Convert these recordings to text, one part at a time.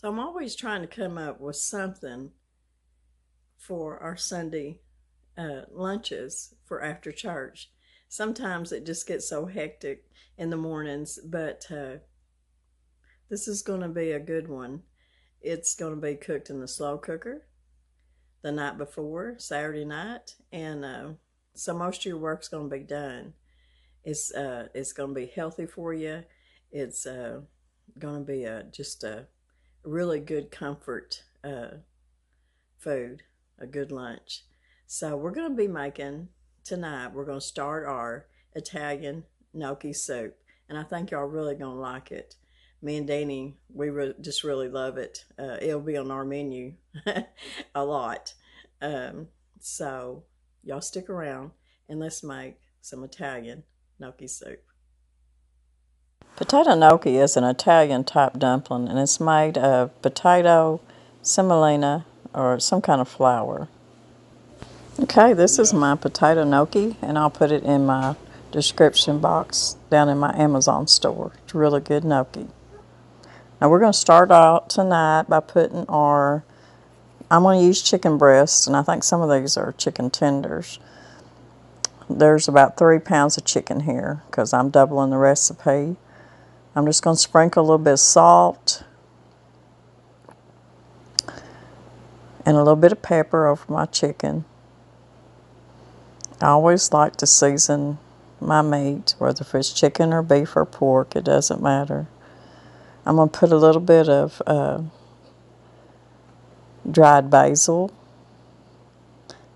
So I'm always trying to come up with something for our Sunday lunches for after church. Sometimes it just gets so hectic in the mornings, but this is going to be a good one. It's going to be cooked in the slow cooker the night before, Saturday night, and so most of your work's going to be done. It's going to be healthy for you. It's going to be just a really good comfort food, a good lunch. So we're going to be making tonight. We're going to start our Italian gnocchi soup, and I think y'all really going to like it. Me and Danny, just really love it. It'll be on our menu a lot. So y'all stick around and let's make some Italian gnocchi soup. Potato gnocchi is an Italian type dumpling, and it's made of potato, semolina, or some kind of flour. Okay, this is my potato gnocchi, and I'll put it in my description box down in my Amazon store. It's really good gnocchi. Now we're going to start out tonight by putting I'm going to use chicken breasts, and I think some of these are chicken tenders. There's about 3 pounds of chicken here because I'm doubling the recipe. I'm just going to sprinkle a little bit of salt and a little bit of pepper over my chicken. I always like to season my meat, whether if it's chicken or beef or pork, it doesn't matter. I'm going to put a little bit of dried basil,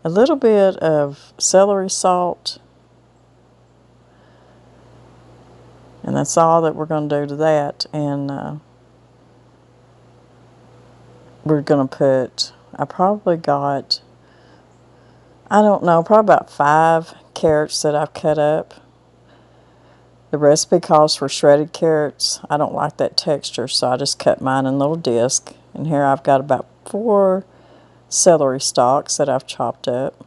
a little bit of celery salt, and that's all that we're going to do to that. And we're going to put, I probably got, I don't know, probably about 5 carrots that I've cut up. The recipe calls for shredded carrots. I don't like that texture, so I just cut mine in little discs. And here I've got about 4 celery stalks that I've chopped up.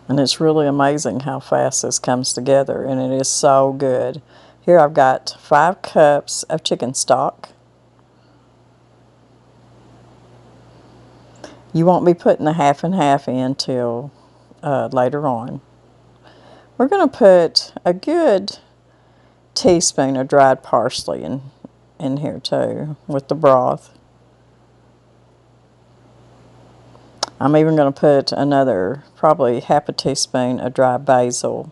And it's really amazing how fast this comes together, and it is so good. Here I've got 5 cups of chicken stock. You won't be putting the half and half in till later on. We're going to put a good teaspoon of dried parsley in here too with the broth. I'm even going to put another, probably half a teaspoon of dried basil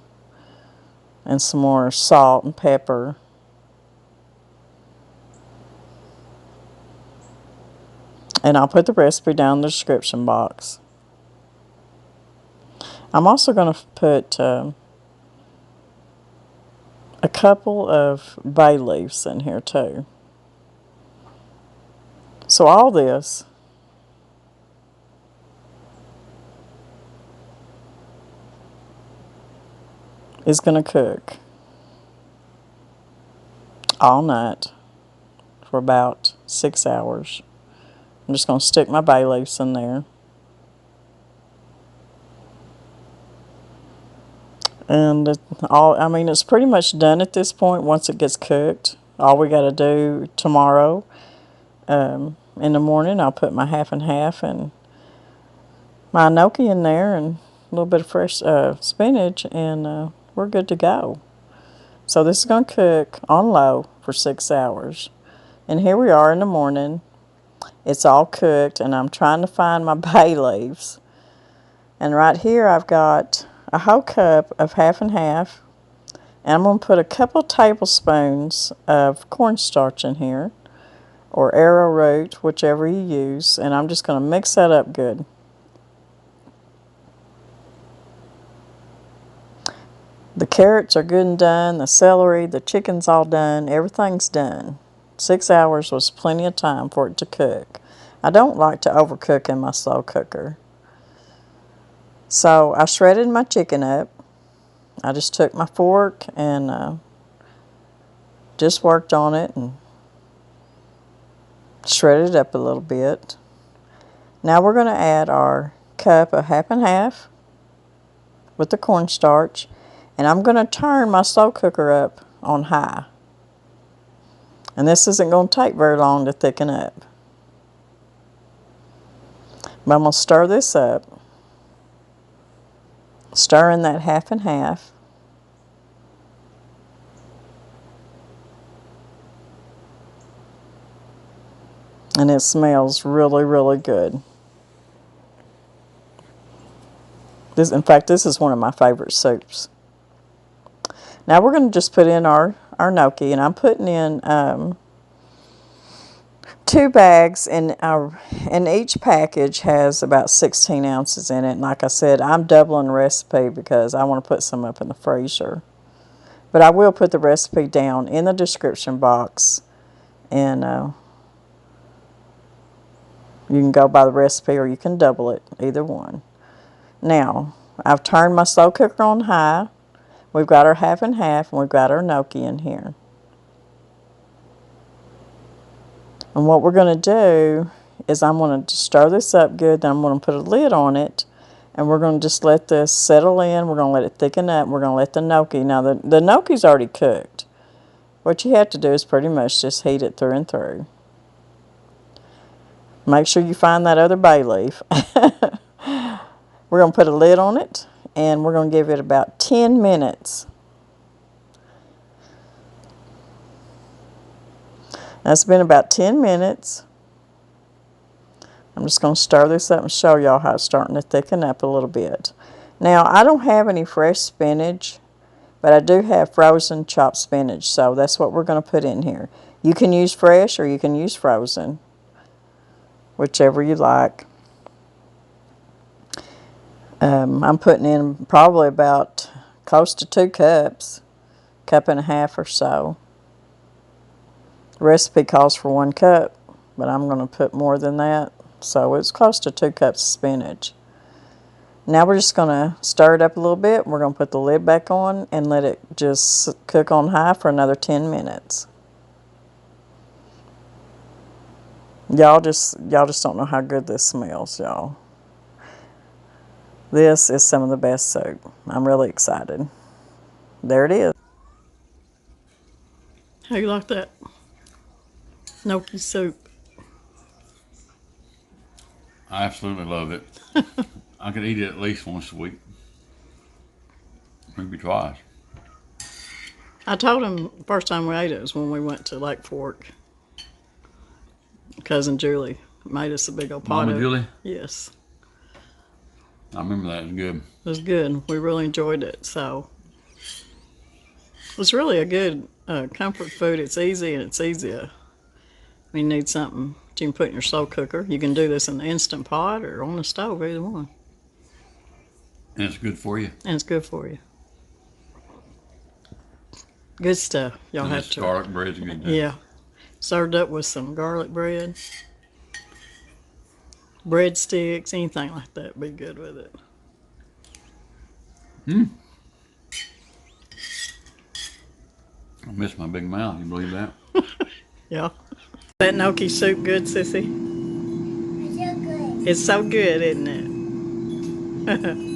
and some more salt and pepper. And I'll put the recipe down in the description box. I'm also going to put a couple of bay leaves in here too. So all this is going to cook all night for about 6 hours. I'm just going to stick my bay leaves in there. And it's pretty much done at this point once it gets cooked. All we got to do tomorrow in the morning, I'll put my half and half and my gnocchi in there and a little bit of fresh spinach, and we're good to go. So this is going to cook on low for 6 hours. And here we are in the morning. It's all cooked, and I'm trying to find my bay leaves. And right here I've got a whole cup of half and half. And I'm going to put a couple tablespoons of cornstarch in here, or arrowroot, whichever you use. And I'm just going to mix that up good. The carrots are good and done, the celery, the chicken's all done, everything's done. 6 hours was plenty of time for it to cook. I don't like to overcook in my slow cooker. So I shredded my chicken up. I just took my fork and just worked on it and shredded it up a little bit. Now we're going to add our cup of half and half with the cornstarch. And I'm going to turn my slow cooker up on high. And this isn't going to take very long to thicken up. But I'm going to stir this up. Stir in that half and half. And it smells really, really good. In fact, this is one of my favorite soups. Now we're going to just put in our gnocchi, and I'm putting in 2 bags, and each package has about 16 ounces in it. And like I said, I'm doubling the recipe because I want to put some up in the freezer. But I will put the recipe down in the description box, and you can go by the recipe or you can double it, either one. Now, I've turned my slow cooker on high. We've got our half and half, and we've got our gnocchi in here. And what we're going to do is I'm going to stir this up good, then I'm going to put a lid on it, and we're going to just let this settle in. We're going to let it thicken up. We're going to let the gnocchi, now the gnocchi's already cooked. What you have to do is pretty much just heat it through and through. Make sure you find that other bay leaf. We're going to put a lid on it, and we're going to give it about 10 minutes. That's been about 10 minutes. I'm just going to stir this up and show y'all how it's starting to thicken up a little bit. Now, I don't have any fresh spinach, but I do have frozen chopped spinach, so that's what we're going to put in here. You can use fresh or you can use frozen, whichever you like. I'm putting in probably about close to 2 cups, 1.5 cups or so. The recipe calls for 1 cup, but I'm going to put more than that, so it's close to 2 cups of spinach. Now we're just going to stir it up a little bit. We're going to put the lid back on and let it just cook on high for another 10 minutes. Y'all just don't know how good this smells, y'all. This is some of the best soup. I'm really excited. There it is. How you like that? Gnocchi soup. I absolutely love it. I could eat it at least once a week. Maybe twice. I told him the first time we ate it was when we went to Lake Fork. Cousin Julie made us a big old pot of it. Mama Julie? Yes. I remember that. It was good. It was good. We really enjoyed it. So it was really a good comfort food. It's easy and it's easier. You need something that you can put in your slow cooker. You can do this in the Instant Pot or on the stove, either one. And it's good for you. And it's good for you. Good stuff. Y'all have to. Garlic bread's good. Yeah. Served up with some garlic bread. Breadsticks, anything like that, be good with it. I miss my big mouth. You believe that? Yeah. That gnocchi soup good, Sissy? It's so good. It's so good, isn't it?